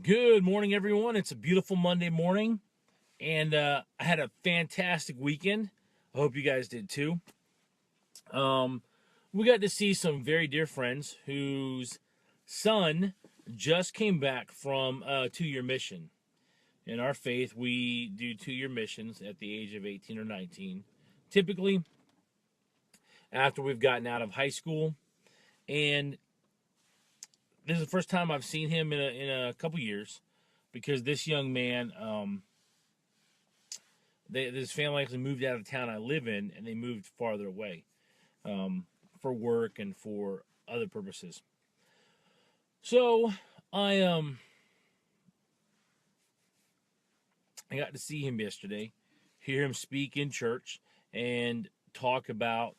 Good morning, everyone. It's a beautiful Monday morning, and I had a fantastic weekend. I hope you guys did too. Um, we got to see some very dear friends whose son just came back from a 2-year mission. In our faith, we do 2-year missions at the age of 18 or 19, typically after we've gotten out of high school. And this is the first time I've seen him in a couple years because this young man, this family actually moved out of the town I live in, and they moved farther away for work and for other purposes. So I got to see him yesterday, hear him speak in church, and talk about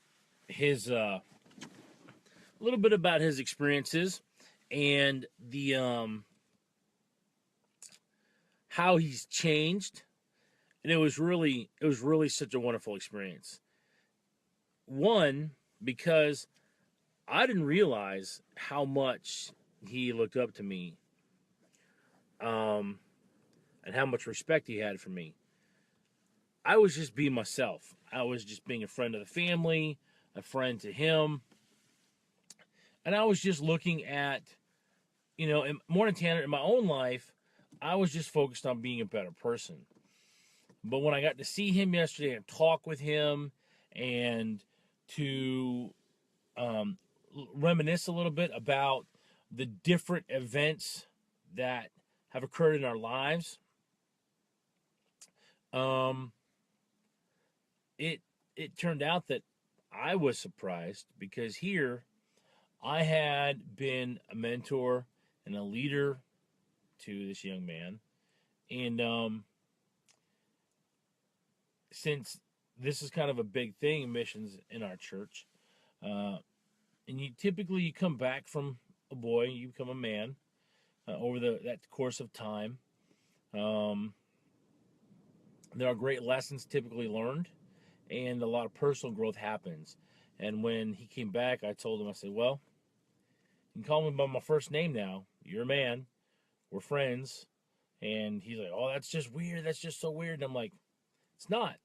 his a little bit about his experiences and the how he's changed. And it was really such a wonderful experience. One, because I didn't realize how much he looked up to me, and how much respect he had for me. I was just being myself. I was just being a friend of the family, a friend to him, and I was just looking at, in more than in my own life, I was just focused on being a better person. But when I got to see him yesterday and talk with him and to reminisce a little bit about the different events that have occurred in our lives, it turned out that I was surprised because here I had been a mentor and a leader to this young man, and since this is kind of a big thing in missions in our church, and you come back from a boy, you become a man over that course of time. There are great lessons typically learned, and a lot of personal growth happens. And when he came back, I told him, I said, well, you can call me by my first name now. You're a man. We're friends. And he's like, oh, that's just weird. That's just so weird. And I'm like, it's not.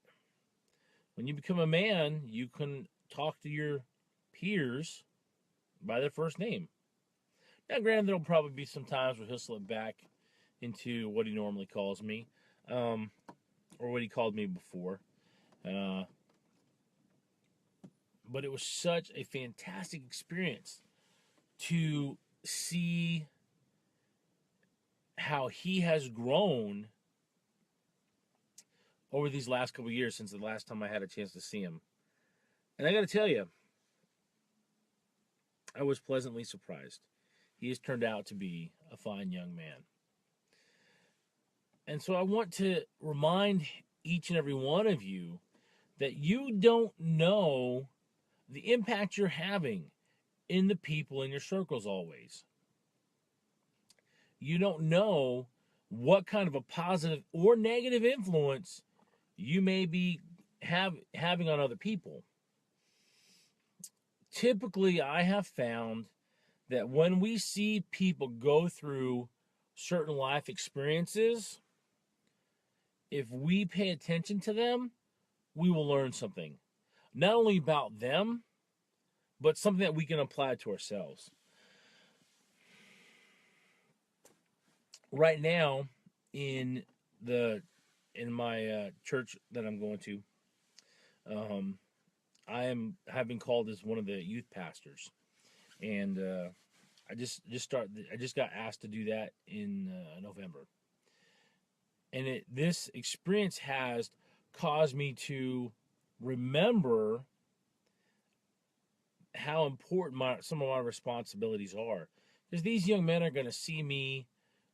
When you become a man, you can talk to your peers by their first name. Now, granted, there'll probably be some times where he'll slip back into what he normally calls me, or what he called me before. But it was such a fantastic experience to see how he has grown over these last couple of years since the last time I had a chance to see him. And I got to tell you, I was pleasantly surprised. He has turned out to be a fine young man. And so I want to remind each and every one of you that you don't know the impact you're having in the people in your circles always. You don't know what kind of a positive or negative influence you may be having on other people. Typically, I have found that when we see people go through certain life experiences, if we pay attention to them, we will learn something. Not only about them, but something that we can apply to ourselves. Right now, in my church that I'm going to, have been called as one of the youth pastors, and I just got asked to do that in November, and this experience has caused me to remember how important some of my responsibilities are, because these young men are going to see me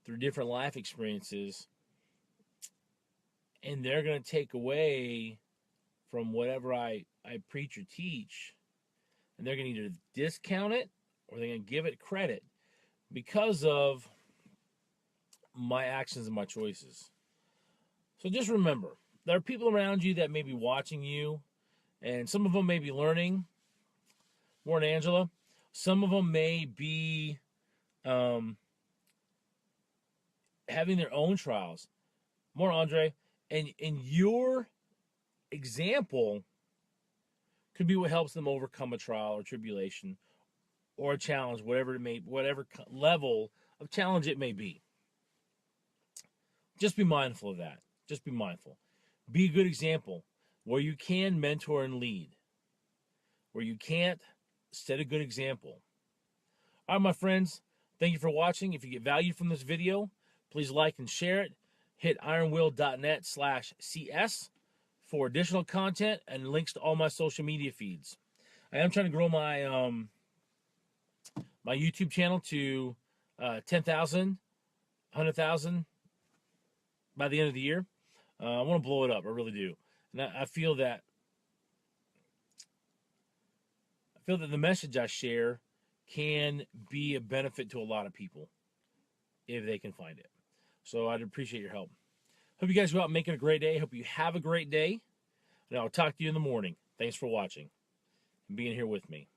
through different life experiences, and they're going to take away from whatever I preach or teach, and they're going to either discount it or they're going to give it credit because of my actions and my choices. So just remember, there are people around you that may be watching you, and some of them may be learning. Warren Angela, some of them may be having their own trials. More, Andre. And your example could be what helps them overcome a trial or tribulation or a challenge, whatever level of challenge it may be. Just be mindful of that. Just be mindful. Be a good example. Where you can, mentor and lead. Where you can't, set a good example. All right, my friends, thank you for watching. If you get value from this video, please like and share it. Hit ironwill.net/CS for additional content and links to all my social media feeds. I am trying to grow my my YouTube channel to 10,000, 100,000 by the end of the year. I want to blow it up. I really do. And I feel that the message I share can be a benefit to a lot of people if they can find it. So I'd appreciate your help. Hope you guys go out and make it a great day. Hope you have a great day. And I'll talk to you in the morning. Thanks for watching and being here with me.